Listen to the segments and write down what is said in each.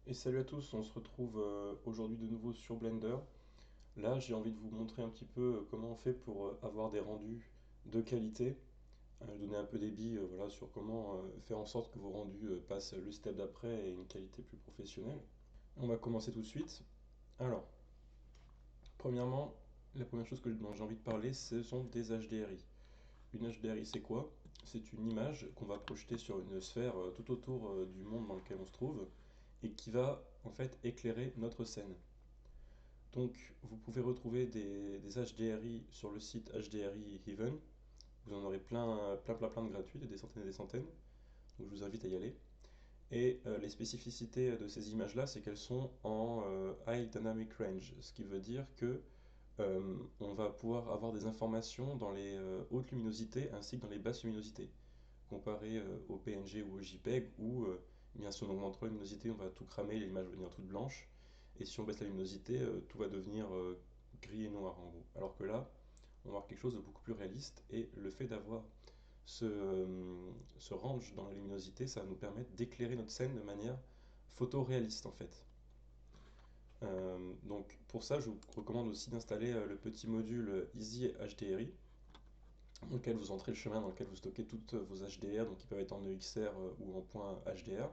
Et salut à tous, on se retrouve aujourd'hui de nouveau sur Blender. Là, j'ai envie de vous montrer un petit peu comment on fait pour avoir des rendus de qualité, donner un peu des billes voilà, sur comment faire en sorte que vos rendus passent le step d'après et une qualité plus professionnelle. On va commencer tout de suite. Alors, premièrement, la première chose dont j'ai envie de parler, ce sont des HDRI. Une HDRI, c'est quoi? C'est une image qu'on va projeter sur une sphère tout autour du monde dans lequel on se trouve et qui va en fait éclairer notre scène. Donc, vous pouvez retrouver des HDRI sur le site HDRI Heaven. Vous en aurez plein de gratuits, des centaines et des centaines. Donc, je vous invite à y aller. Et les spécificités de ces images-là, c'est qu'elles sont en High Dynamic Range, ce qui veut dire que on va pouvoir avoir des informations dans les hautes luminosités ainsi que dans les basses luminosités, comparé au PNG ou au JPEG où, bien si on augmente la luminosité, on va tout cramer, l'image va devenir toute blanche, et si on baisse la luminosité, tout va devenir gris et noir en gros. Alors que là, on va avoir quelque chose de beaucoup plus réaliste, et le fait d'avoir ce range dans la luminosité, ça va nous permettre d'éclairer notre scène de manière photoréaliste en fait. Donc pour ça, je vous recommande aussi d'installer le petit module Easy HDRI, dans lequel vous entrez le chemin dans lequel vous stockez toutes vos HDR, donc qui peuvent être en EXR ou en point HDR,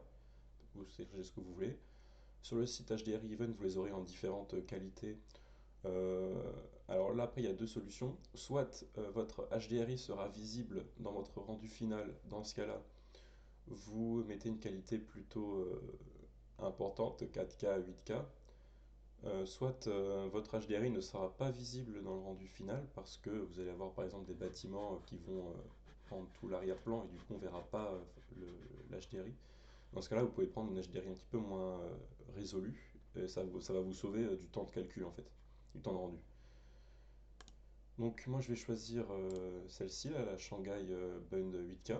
vous sélectionnez ce que vous voulez. Sur le site HDR Event, vous les aurez en différentes qualités. Alors là, après, il y a deux solutions. Soit votre HDRI sera visible dans votre rendu final. Dans ce cas-là, vous mettez une qualité plutôt importante, 4K, 8K. Soit votre HDRI ne sera pas visible dans le rendu final parce que vous allez avoir par exemple des bâtiments qui vont prendre tout l'arrière-plan et du coup on ne verra pas l'HDRI. Dans ce cas-là, vous pouvez prendre une HDRI un petit peu moins résolue et ça va vous sauver du temps de calcul en fait, du temps de rendu. Donc moi je vais choisir celle-ci, là, la Shanghai Bund 8K.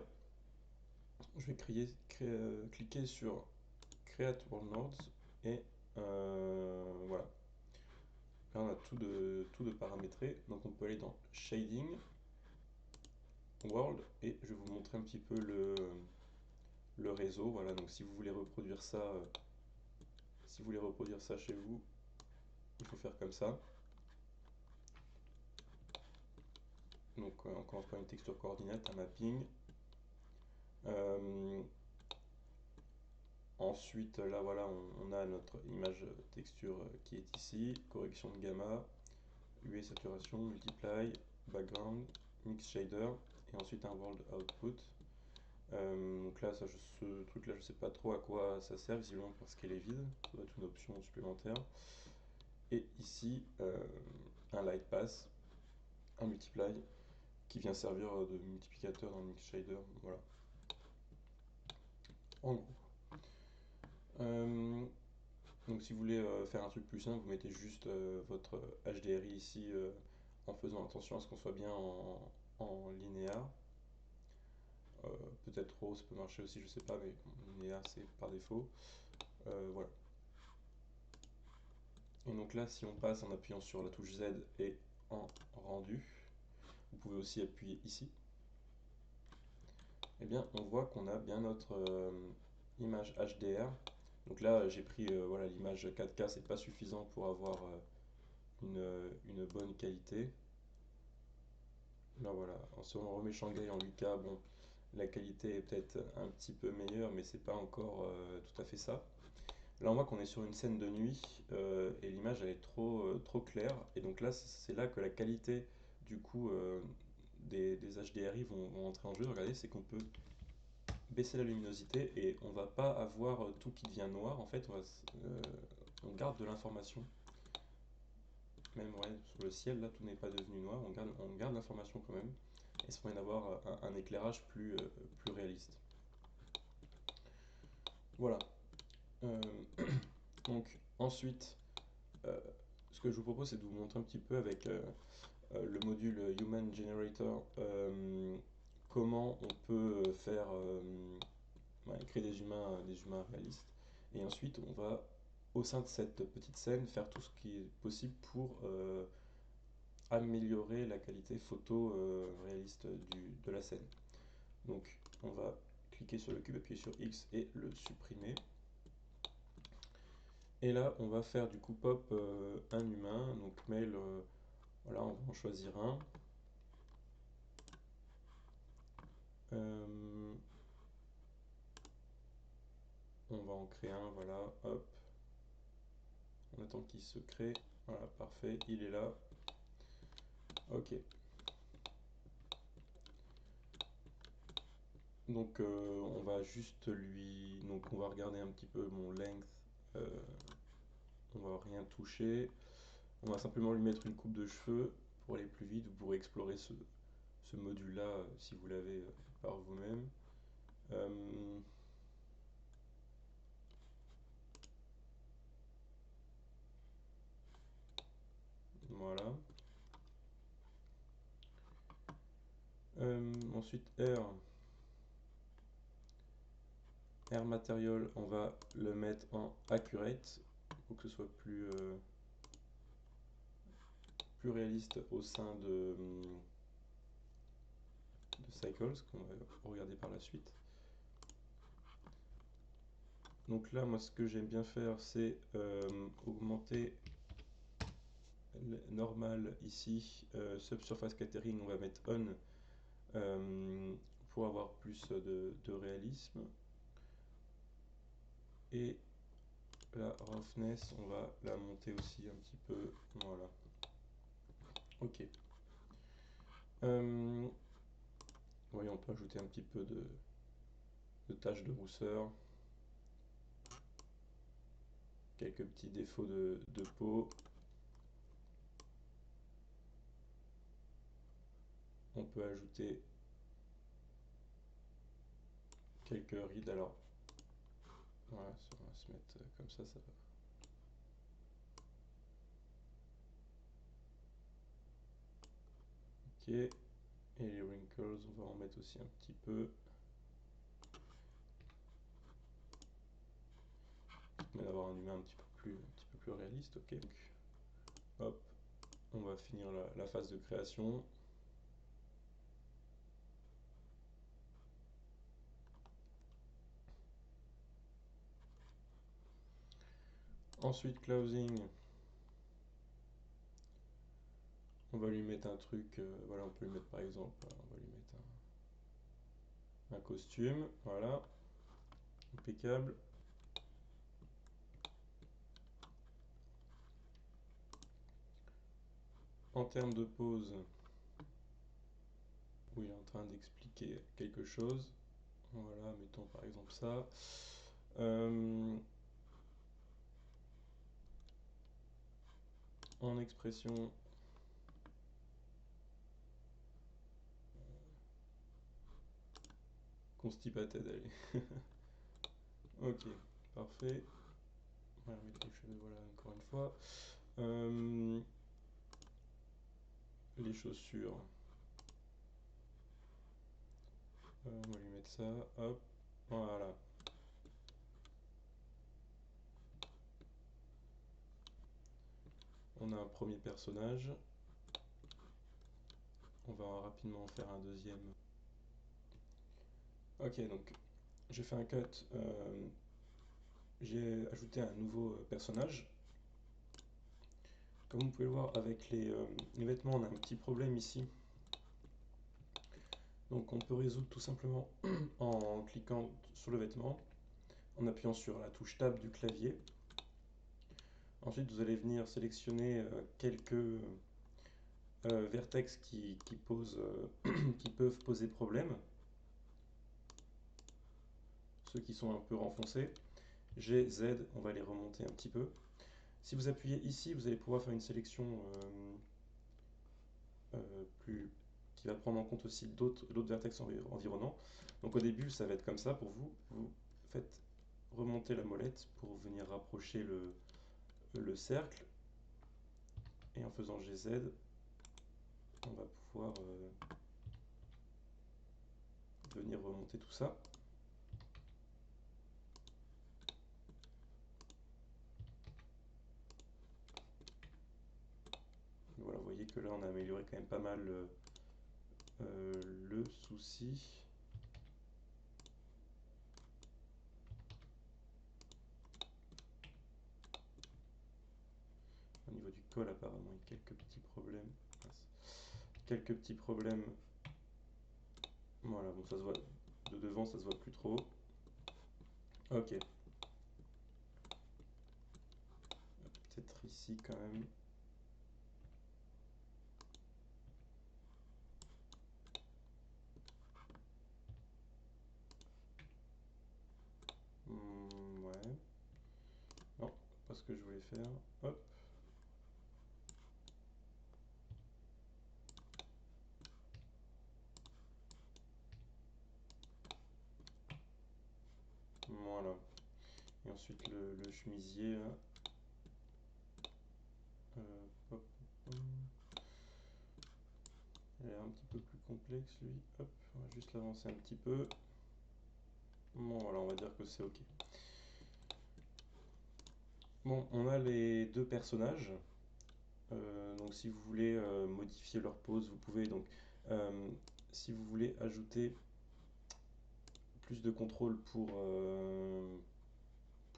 Je vais cliquer sur Create World Nodes et voilà. Là, on a tout de paramétré. Donc, on peut aller dans Shading, World, et je vais vous montrer un petit peu le réseau. Voilà, donc si vous voulez reproduire ça, chez vous, il faut faire comme ça. Donc, on commence par une texture coordinate, un mapping. Euh, Ensuite, là, voilà, on a notre image texture qui est ici. Correction de gamma, UE saturation, multiply, background, mix shader, et ensuite un world output. Donc là, ce truc-là, je sais pas trop à quoi ça sert, visiblement parce qu'elle est vide. Ça doit être une option supplémentaire. Et ici, un light pass, un multiply, qui vient servir de multiplicateur dans le mix shader. Voilà, en gros. Euh, donc si vous voulez faire un truc plus simple, vous mettez juste votre HDRI ici en faisant attention à ce qu'on soit bien en linéaire. Euh, Peut-être RAW, ça peut marcher aussi, je sais pas, mais linéaire c'est par défaut. Voilà. Et donc là, si on passe en appuyant sur la touche Z et en rendu, vous pouvez aussi appuyer ici, et bien on voit qu'on a bien notre image HDR. Donc là, j'ai pris voilà, l'image 4K, c'est pas suffisant pour avoir une bonne qualité. Là voilà, si on remet Shanghai en 8K, bon, la qualité est peut-être un petit peu meilleure, mais c'est pas encore tout à fait ça. Là, on voit qu'on est sur une scène de nuit et l'image elle est trop claire. Et donc là, c'est là que la qualité du coup des HDRI vont entrer en jeu. Regardez, c'est qu'on peut baisser la luminosité et on va pas avoir tout qui devient noir. En fait, on garde de l'information. Même ouais, sur le ciel, là, tout n'est pas devenu noir. On garde l'information quand même. Et ça permet d'avoir un éclairage plus réaliste. Voilà. Euh, donc ensuite, euh, ce que je vous propose, c'est de vous montrer un petit peu avec le module Human Generator comment on peut faire ouais, créer des humains réalistes. Et ensuite, on va, au sein de cette petite scène, faire tout ce qui est possible pour améliorer la qualité photo réaliste de la scène. Donc, on va cliquer sur le cube, appuyer sur X et le supprimer. Et là, on va faire du coup pop un humain, donc mail, voilà, on va en choisir un. On va en créer un, voilà, hop. On attend qu'il se crée. Voilà, parfait, il est là. Ok. Donc on va juste lui... Donc on va regarder un petit peu mon length. On va rien toucher. On va simplement lui mettre une coupe de cheveux pour aller plus vite. Vous pourrez explorer ce module-là si vous l'avez par vous-même. Voilà. Ensuite, Air Material, on va le mettre en Accurate pour que ce soit plus réaliste au sein de Cycles, qu'on va regarder par la suite. Donc là, moi, ce que j'aime bien faire, c'est augmenter normal ici, subsurface catering, on va mettre on pour avoir plus de réalisme. Et la roughness, on va la monter aussi un petit peu. Voilà. Ok. Oui, on peut ajouter un petit peu de taches de rousseur. Quelques petits défauts de peau. On peut ajouter quelques rides. Alors, voilà, on va se mettre comme ça va. Ok. Et les wrinkles, on va en mettre aussi un petit peu. Mais d'avoir un humain un petit peu plus réaliste. Ok. Donc, hop, on va finir la phase de création. Ensuite, closing. On va lui mettre un truc, voilà, on peut lui mettre par exemple, on va lui mettre un costume, voilà, impeccable. En termes de pose, où il est en train d'expliquer quelque chose, voilà, mettons par exemple ça. En expression, constipated, allez. Ok, parfait. On va remettre les cheveux, voilà, encore une fois. Les chaussures. On va lui mettre ça, hop, voilà. On a un premier personnage. On va rapidement en faire un deuxième. Ok, donc j'ai fait un cut. J'ai ajouté un nouveau personnage. Comme vous pouvez le voir avec les vêtements, on a un petit problème ici. Donc on peut résoudre tout simplement en cliquant sur le vêtement, en appuyant sur la touche Tab du clavier. Ensuite vous allez venir sélectionner quelques vertex qui peuvent poser problème. Ceux qui sont un peu renfoncés. G, Z, on va les remonter un petit peu. Si vous appuyez ici, vous allez pouvoir faire une sélection qui va prendre en compte aussi d'autres vertex environnants. Donc au début, ça va être comme ça pour vous. Vous faites remonter la molette pour venir rapprocher le cercle. Et en faisant GZ, on va pouvoir venir remonter tout ça. Voilà, vous voyez que là, on a amélioré quand même pas mal le souci. du col apparemment, il y a quelques petits problèmes. Quelques petits problèmes. Voilà, bon ça se voit de devant, ça se voit plus trop. Ok. Peut-être ici quand même. Ouais. Non, pas ce que je voulais faire. Hop. Voilà. Et ensuite le chemisier là. Hop, hop. Il a l'air un petit peu plus complexe lui. Hop, on va juste l'avancer un petit peu. Bon voilà, on va dire que c'est ok. Bon, on a les deux personnages. Donc si vous voulez modifier leur pose, vous pouvez. Donc si vous voulez ajouter plus de contrôle pour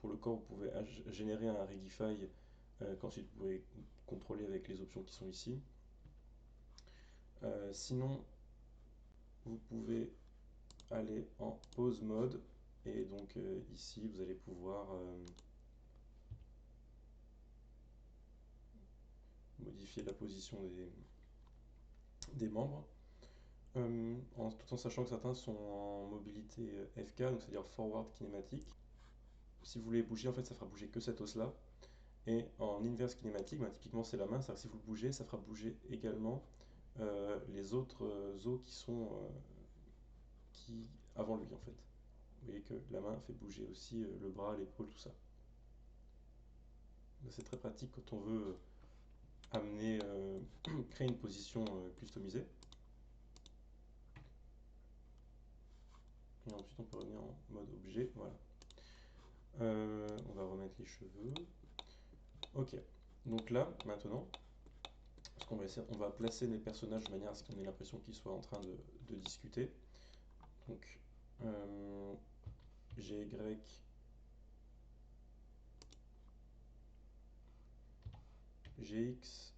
le corps, vous pouvez générer un Regify qu'ensuite vous pouvez contrôler avec les options qui sont ici. Sinon, vous pouvez aller en pose mode et donc ici vous allez pouvoir modifier la position des membres. Tout en sachant que certains sont en mobilité FK, donc c'est-à-dire forward kinématique. Si vous voulez bouger, en fait, ça fera bouger que cet os-là. Et en inverse kinématique, bah, typiquement c'est la main, c'est-à-dire que si vous le bougez, ça fera bouger également les autres os qui sont avant lui en fait. Vous voyez que la main fait bouger aussi le bras, l'épaule, tout ça. C'est très pratique quand on veut amener, créer une position customisée. Et ensuite on peut revenir en mode objet, voilà. On va remettre les cheveux. Ok, donc là, maintenant, ce qu'on va essayer, on va placer les personnages de manière à ce qu'on ait l'impression qu'ils soient en train de discuter. Donc, GY, GX,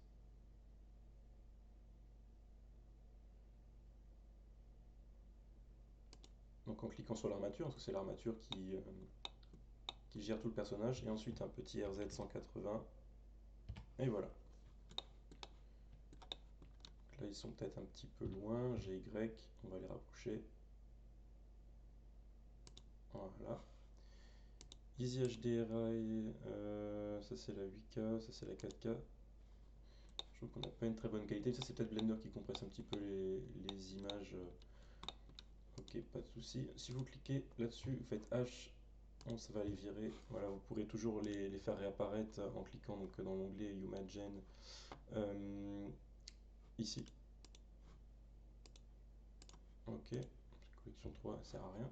donc en cliquant sur l'armature, parce que c'est l'armature qui gère tout le personnage, et ensuite un petit RZ 180, et voilà. Donc là, ils sont peut-être un petit peu loin, GY, on va les rapprocher. Voilà. Easy HDRI, ça c'est la 8K, ça c'est la 4K. Je trouve qu'on n'a pas une très bonne qualité. Ça c'est peut-être Blender qui compresse un petit peu les images. Ok, pas de souci. Si vous cliquez là-dessus, vous faites H, ça va les virer. Voilà, vous pourrez toujours les faire réapparaître en cliquant donc, dans l'onglet Humagen ici. Ok, collection 3, ça sert à rien.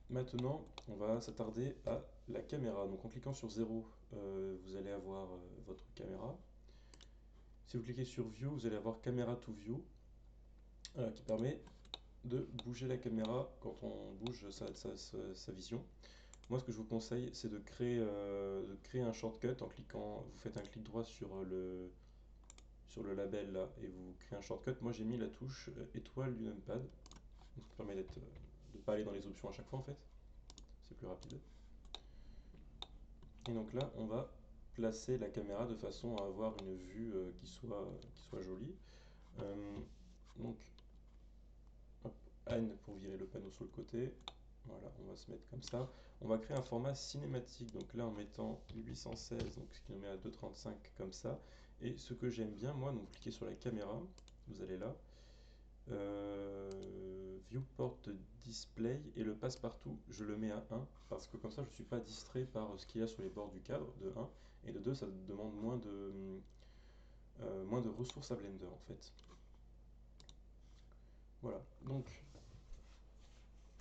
Maintenant, on va s'attarder à la caméra. Donc en cliquant sur 0, vous allez avoir votre caméra. Si vous cliquez sur View, vous allez avoir Camera to View, qui permet de bouger la caméra quand on bouge sa vision. Moi, ce que je vous conseille, c'est de créer un shortcut en cliquant. Vous faites un clic droit sur le label là et vous créez un shortcut. Moi, j'ai mis la touche étoile du numpad. Donc, ça permet de ne pas aller dans les options à chaque fois en fait. C'est plus rapide. Et donc là, on va placer la caméra de façon à avoir une vue qui soit jolie. Donc, hop, N pour virer le panneau sur le côté. Voilà, on va se mettre comme ça. On va créer un format cinématique, donc là en mettant 816, donc ce qui nous met à 2,35 comme ça. Et ce que j'aime bien, moi, donc vous cliquez sur la caméra, vous allez là, Viewport Display, et le passe-partout, je le mets à 1, parce que comme ça je ne suis pas distrait par ce qu'il y a sur les bords du cadre, de 1, et de 2, ça demande moins de ressources à Blender en fait. Voilà, donc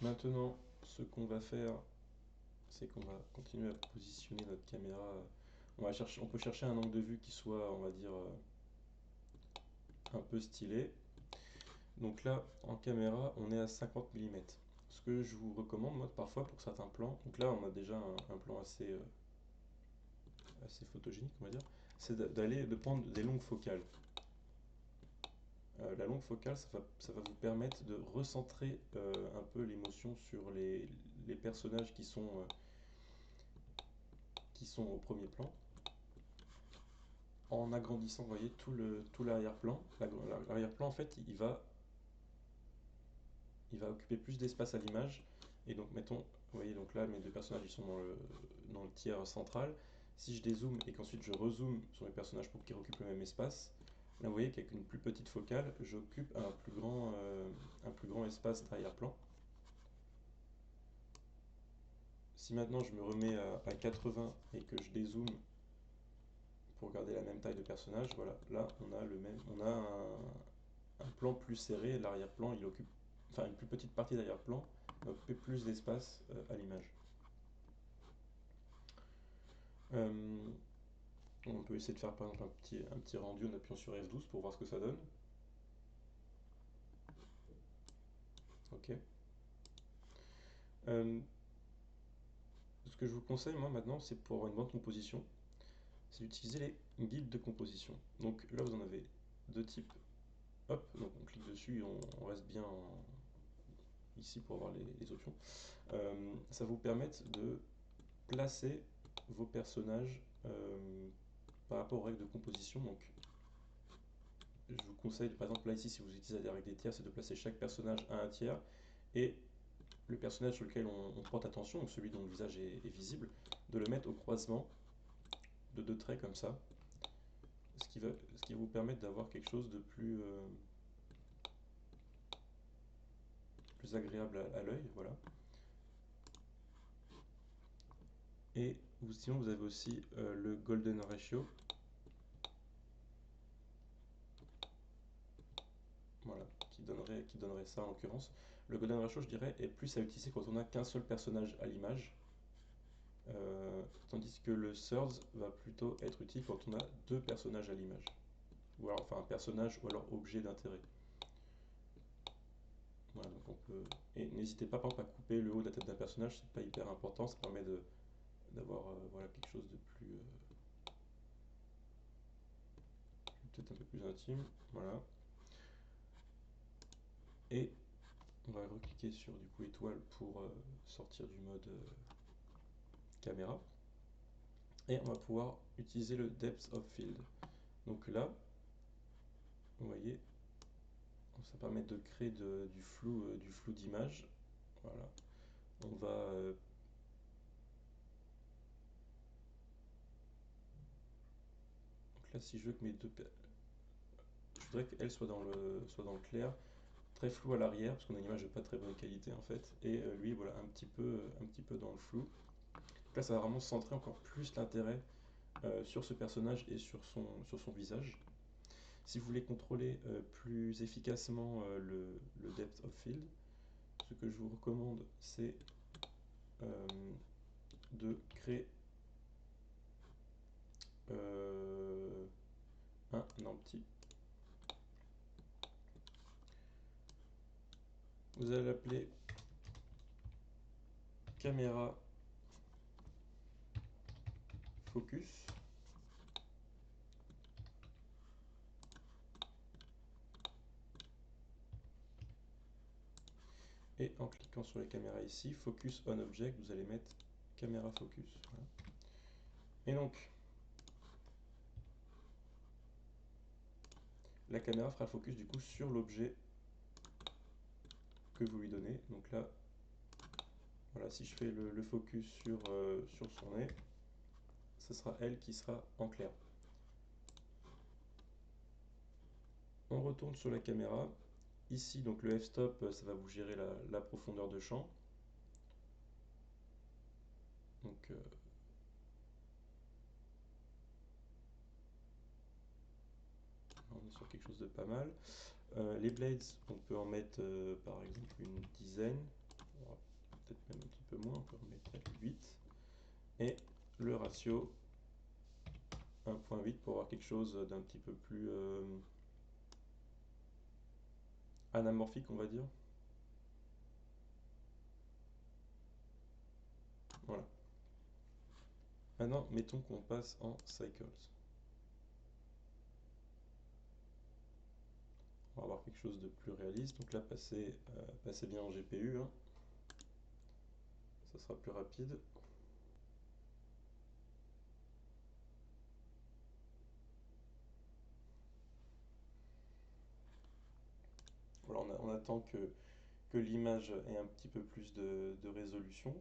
maintenant ce qu'on va faire, c'est qu'on va continuer à positionner notre caméra. On peut chercher un angle de vue qui soit, on va dire, un peu stylé. Donc là, en caméra, on est à 50 mm. Ce que je vous recommande, moi, parfois pour certains plans, donc là, on a déjà un plan assez photogénique, on va dire, c'est de prendre des longues focales. La longue focale, ça va vous permettre de recentrer un peu l'émotion sur les personnages qui sont au premier plan, en agrandissant, vous voyez, tout l'arrière-plan. L'arrière-plan, en fait, il va occuper plus d'espace à l'image. Et donc, mettons, vous voyez, donc là, mes deux personnages, ils sont dans le tiers central. Si je dézoome et qu'ensuite je rezoome sur mes personnages pour qu'ils occupent le même espace, là, vous voyez qu'avec une plus petite focale, j'occupe un plus grand espace d'arrière-plan. Si maintenant je me remets à 80 et que je dézoome pour garder la même taille de personnage, voilà, là on a un plan plus serré, l'arrière-plan il occupe, enfin une plus petite partie d'arrière-plan va occuper plus d'espace à l'image. On peut essayer de faire par exemple un petit rendu en appuyant sur F12 pour voir ce que ça donne. Ok. Ce que je vous conseille moi maintenant, c'est pour avoir une bonne composition, c'est d'utiliser les guides de composition. Donc là vous en avez deux types. Hop, donc on clique dessus, on reste bien ici pour avoir les options. Ça va vous permettre de placer vos personnages par rapport aux règles de composition. Donc je vous conseille, par exemple là ici, si vous utilisez des règles des tiers, c'est de placer chaque personnage à un tiers et le personnage sur lequel on porte attention, donc celui dont le visage est visible, de le mettre au croisement de deux traits comme ça, ce qui va vous permettre d'avoir quelque chose de plus agréable à l'œil, voilà. Et sinon vous avez aussi le Golden Ratio, voilà, qui donnerait ça en l'occurrence. Le Golden Ratio, je dirais, est plus à utiliser quand on n'a qu'un seul personnage à l'image, tandis que le Thirds va plutôt être utile quand on a deux personnages à l'image, ou alors enfin un personnage ou alors objet d'intérêt. Voilà, donc on peut. Et n'hésitez pas par exemple à couper le haut de la tête d'un personnage, c'est pas hyper important, ça permet d'avoir voilà, quelque chose de plus peut-être un peu plus intime. Voilà. Et on va recliquer sur du coup étoile pour sortir du mode caméra. Et on va pouvoir utiliser le Depth of Field. Donc là, vous voyez, ça permet de créer du flou d'image. Voilà. On va donc là, si je veux que je voudrais qu'elle soit dans le clair, très flou à l'arrière parce qu'on a une image de pas très bonne qualité en fait, et lui voilà un petit peu dans le flou. Donc là, ça va vraiment centrer encore plus l'intérêt sur ce personnage et sur son visage. Si vous voulez contrôler plus efficacement le depth of field, ce que je vous recommande, c'est de créer un empty. Vous allez l'appeler caméra focus. Et en cliquant sur la caméra ici, focus on object, vous allez mettre caméra focus. Voilà. Et donc, la caméra fera le focus du coup sur l'objet que vous lui donnez. Donc là, voilà, si je fais le focus sur son nez, ce sera elle qui sera en clair. On retourne sur la caméra. Ici, donc le f-stop, ça va vous gérer la profondeur de champ. Donc, on est sur quelque chose de pas mal. Les blades, on peut en mettre par exemple une dizaine, peut-être même un petit peu moins, on peut en mettre 8. Et le ratio 1.8 pour avoir quelque chose d'un petit peu plus anamorphique, on va dire. Voilà. Maintenant, mettons qu'on passe en cycles. On va avoir quelque chose de plus réaliste. Donc là, passez bien en GPU, hein. Ça sera plus rapide. Voilà, on attend que l'image ait un petit peu plus de résolution.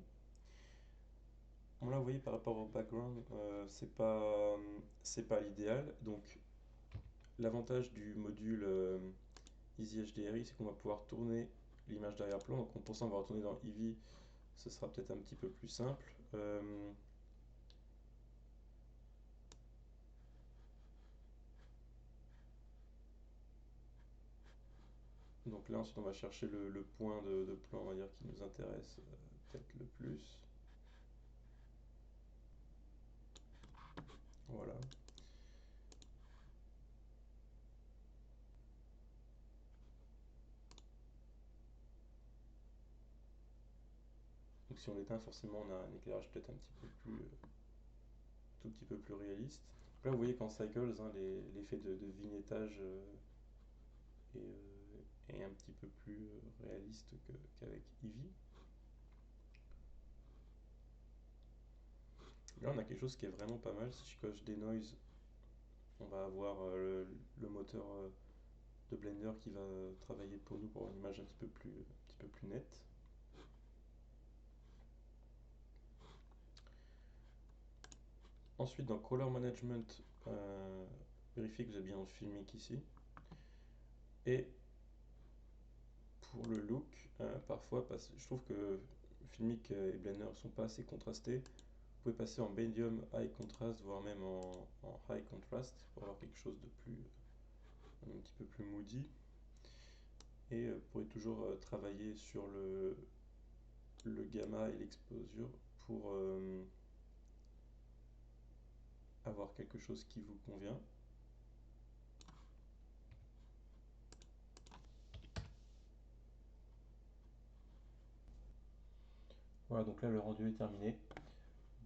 Bon, là, vous voyez, par rapport au background, c'est pas l'idéal. Donc, l'avantage du module Easy HDRI, c'est qu'on va pouvoir tourner l'image d'arrière-plan. Donc, pour ça, on va retourner dans Eevee. Ce sera peut-être un petit peu plus simple. Donc là, ensuite, on va chercher le point de plan, on va dire, qui nous intéresse peut-être le plus. Voilà. Donc si on l'éteint, forcément, on a un éclairage peut-être un petit peu plus, tout petit peu plus réaliste. Donc là, vous voyez qu'en Cycles, hein, l'effet de vignettage est un petit peu plus réaliste qu'avec Eevee. Là, on a quelque chose qui est vraiment pas mal. Si je coche des noises, on va avoir le moteur de Blender qui va travailler pour nous pour une image un petit peu plus nette. Ensuite, dans Color Management, vérifiez que vous avez bien le Filmic ici. Et pour le look, parfois, je trouve que Filmic et Blender ne sont pas assez contrastés. Vous pouvez passer en Medium High Contrast, voire même en High Contrast, pour avoir quelque chose de plus, un petit peu plus moody. Et vous pourrez toujours travailler sur le gamma et l'exposure pour avoir quelque chose qui vous convient. Voilà, donc là le rendu est terminé.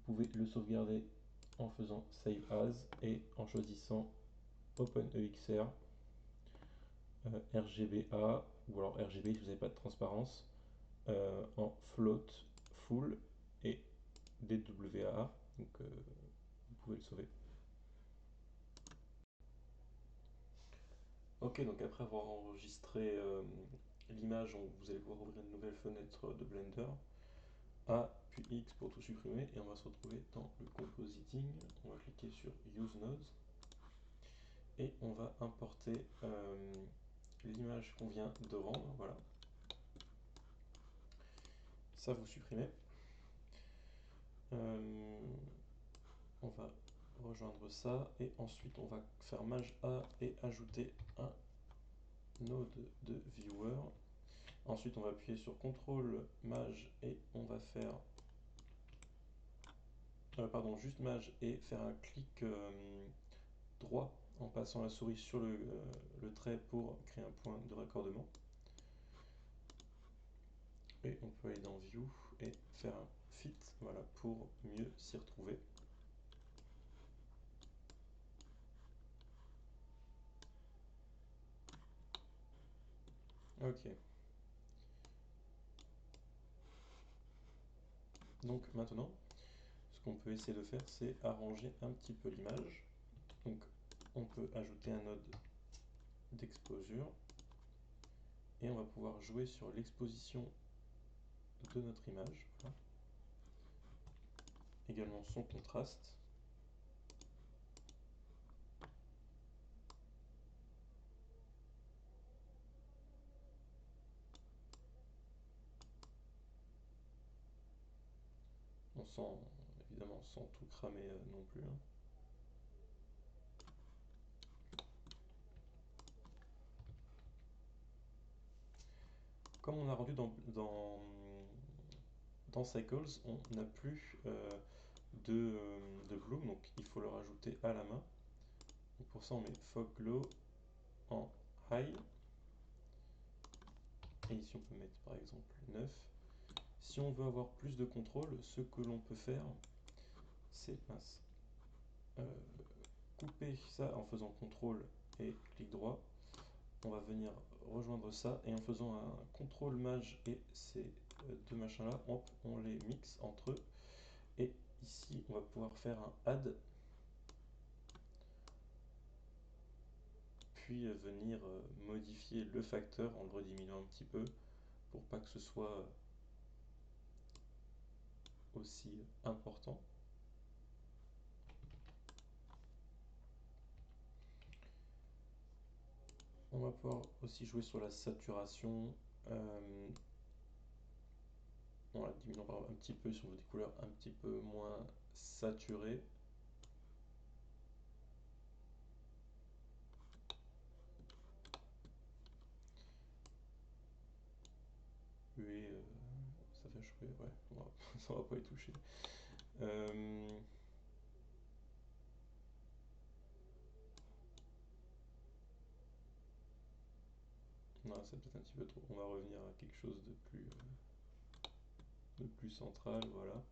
Vous pouvez le sauvegarder en faisant Save As et en choisissant OpenEXR, RGBA ou alors RGB si vous n'avez pas de transparence, en Float, Full et DWA. Donc vous pouvez le sauver. Ok, donc après avoir enregistré l'image, vous allez pouvoir ouvrir une nouvelle fenêtre de Blender. A puis X pour tout supprimer et on va se retrouver dans le compositing. On va cliquer sur Use Nodes et on va importer l'image qu'on vient de rendre. Voilà. Ça, vous supprimez. On va rejoindre ça et ensuite on va faire Maj A et ajouter un node de viewer. Ensuite on va appuyer sur CTRL Maj et on va faire pardon, juste Maj et faire un clic droit en passant la souris sur le trait pour créer un point de raccordement. Et on peut aller dans View et faire un Fit, voilà, pour mieux s'y retrouver. Ok. Donc maintenant, ce qu'on peut essayer de faire, c'est arranger un petit peu l'image. Donc on peut ajouter un node d'exposure et on va pouvoir jouer sur l'exposition de notre image. Voilà. Également son contraste. On sent évidemment sans tout cramer non plus, hein. Comme on a rendu dans Cycles, on n'a plus de bloom, donc il faut le rajouter à la main. Donc pour ça, on met Fog Glow en High. Et ici, on peut mettre par exemple 9. Si on veut avoir plus de contrôle, ce que l'on peut faire, c'est mince. Couper ça en faisant CTRL et clic droit. On va venir rejoindre ça et en faisant un CTRL Maj et ces deux machins là, on les mixe entre eux. Et ici, on va pouvoir faire un add, puis venir modifier le facteur en le rediminuant un petit peu pour pas que ce soit aussi important. On va pouvoir aussi jouer sur la saturation. On la diminue un petit peu si on veut des couleurs un petit peu moins saturées. Oui, ça fait jouer, ouais, ça va pas y toucher. Non, c'est peut-être un petit peu trop. On va revenir à quelque chose de plus central, voilà.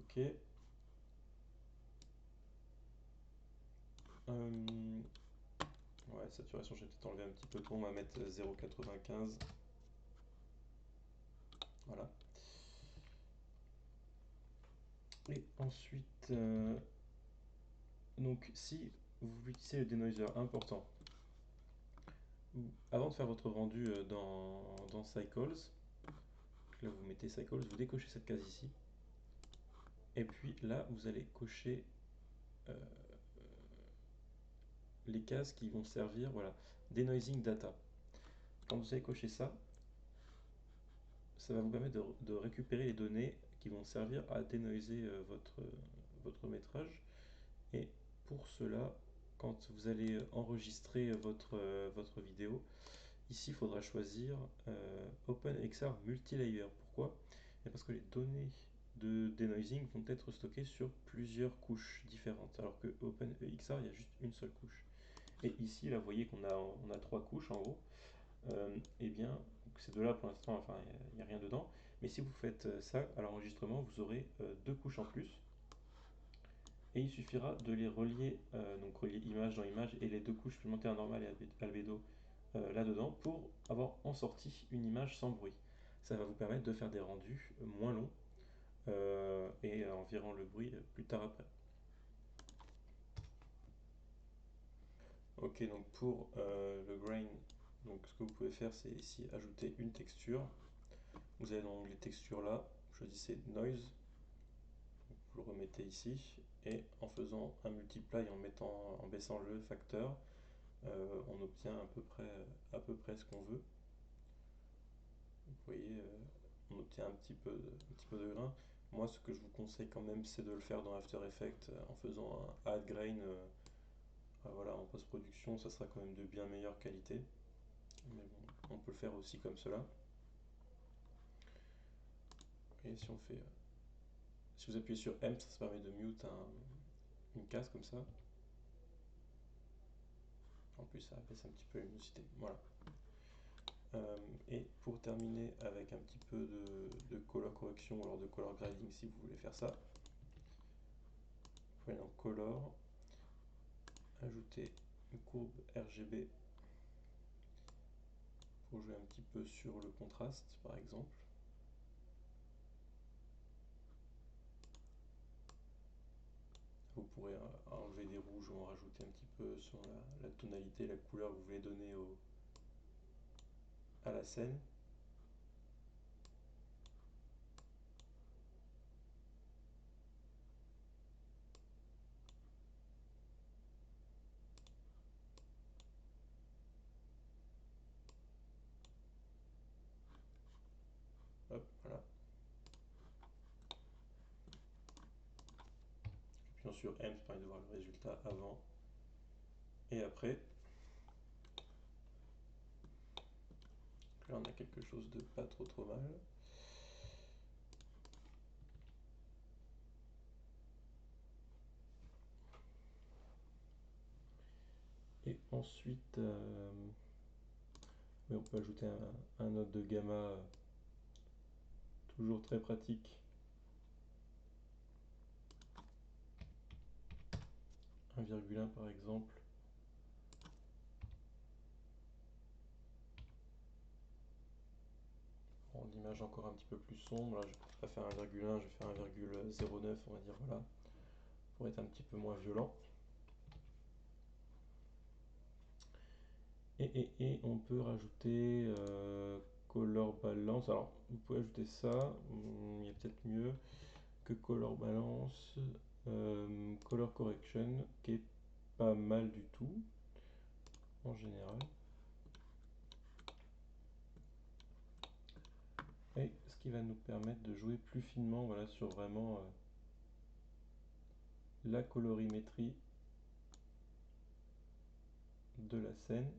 Ok. Ouais, saturation, j'ai peut-être enlevé un petit peu trop. On va mettre 0,95. Voilà. Et ensuite, donc si vous utilisez le denoiser important, avant de faire votre rendu dans Cycles, là vous mettez Cycles, vous décochez cette case ici, et puis là vous allez cocher les cases qui vont servir, voilà, denoising data. Quand vous avez coché ça, ça va vous permettre de récupérer les données qui vont servir à denoiser votre métrage. Et pour cela, quand vous allez enregistrer votre vidéo, ici il faudra choisir OpenXR Multilayer. Pourquoi? Parce que les données de denoising vont être stockées sur plusieurs couches différentes, alors que OpenEXR, il y a juste une seule couche. Et ici, là, vous voyez qu'on a trois couches en gros. Eh bien, ces deux-là, pour l'instant, enfin, il n'y a rien dedans. Mais si vous faites ça à l'enregistrement, vous aurez deux couches en plus. Et il suffira de les relier, donc relier image dans image et les deux couches supplémentaires normales et albédo là-dedans pour avoir en sortie une image sans bruit. Ça va vous permettre de faire des rendus moins longs et en virant le bruit plus tard après. Ok, donc pour le grain, donc ce que vous pouvez faire, c'est ici ajouter une texture. Vous allez dans l'onglet texture là, choisissez noise, vous le remettez ici, et en faisant un multiply, en baissant le facteur, on obtient à peu près ce qu'on veut. Vous voyez, on obtient un petit peu de grain. Moi, ce que je vous conseille quand même, c'est de le faire dans After Effects en faisant un add grain. Voilà, en post-production, ça sera quand même de bien meilleure qualité. Mais bon, on peut le faire aussi comme cela. Et si on fait, si vous appuyez sur M, ça permet de mute une case comme ça. En plus, ça abaisse un petit peu la luminosité. Voilà. Et pour terminer avec un petit peu de color correction ou alors de color grading si vous voulez faire ça, vous pouvez aller dans color, ajouter une courbe RGB pour jouer un petit peu sur le contraste par exemple. Vous pourrez enlever des rouges ou en rajouter un petit peu sur la tonalité, la couleur que vous voulez donner à la scène. Hop, voilà. Puis sur M, ça permet de voir le résultat avant et après. Là, on a quelque chose de pas trop mal. Et ensuite, mais on peut ajouter un note de gamma, toujours très pratique. 1,1 par exemple. Bon, l'image encore un petit peu plus sombre, là je ne vais pas faire 1,1, je vais faire 1,09 on va dire, voilà, pour être un petit peu moins violent. Et on peut rajouter color balance. Alors vous pouvez ajouter ça, il y a peut-être mieux que color balance, color correction, qui est pas mal du tout en général. Et ce qui va nous permettre de jouer plus finement, voilà, sur vraiment la colorimétrie de la scène.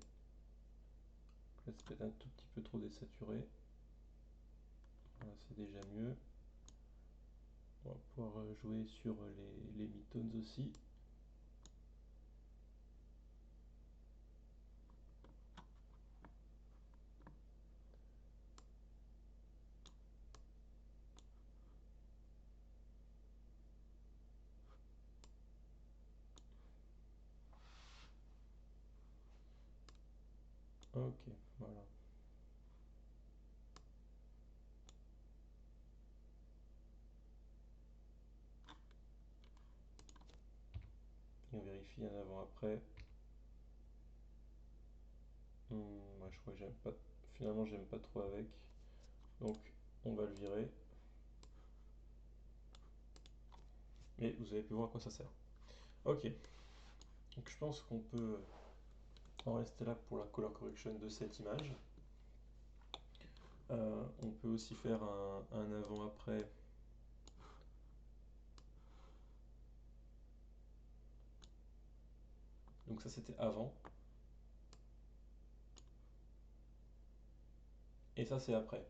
Là c'est peut-être un tout petit peu trop désaturé. Voilà, c'est déjà mieux. On va pouvoir jouer sur les midtones aussi. Ok, voilà. Et on vérifie un avant-après. Moi je crois que j'aime pas. Finalement j'aime pas trop avec. Donc on va le virer. Et vous avez pu voir à quoi ça sert. Ok. Donc je pense qu'on peut en rester là pour la color correction de cette image. On peut aussi faire un avant-après. Donc ça c'était avant. Et ça c'est après.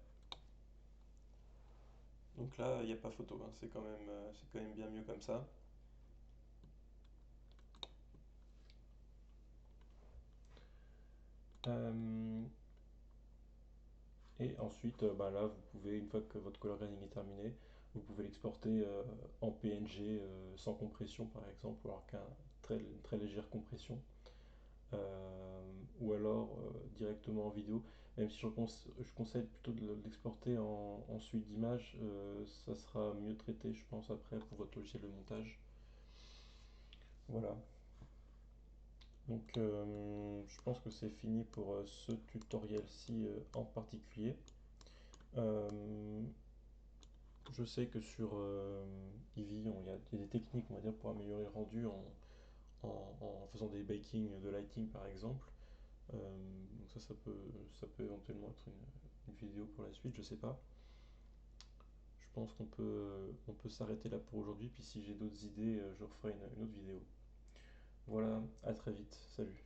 Donc là il n'y a pas photo, hein. C'est quand même bien mieux comme ça. Et ensuite, bah là, vous pouvez, une fois que votre color grading est terminé, vous pouvez l'exporter en PNG sans compression par exemple, ou alors une très légère compression, ou alors directement en vidéo. Même si je conseille plutôt de l'exporter en suite d'image, ça sera mieux traité, je pense, après pour votre logiciel de montage. Voilà. Donc, je pense que c'est fini pour ce tutoriel-ci en particulier. Je sais que sur Eevee, il y a des techniques, on va dire, pour améliorer le rendu en faisant des baking de lighting par exemple. Donc ça peut éventuellement être une vidéo pour la suite, je sais pas. Je pense qu'on peut s'arrêter là pour aujourd'hui, puis si j'ai d'autres idées, je referai une autre vidéo. Voilà, à très vite, salut.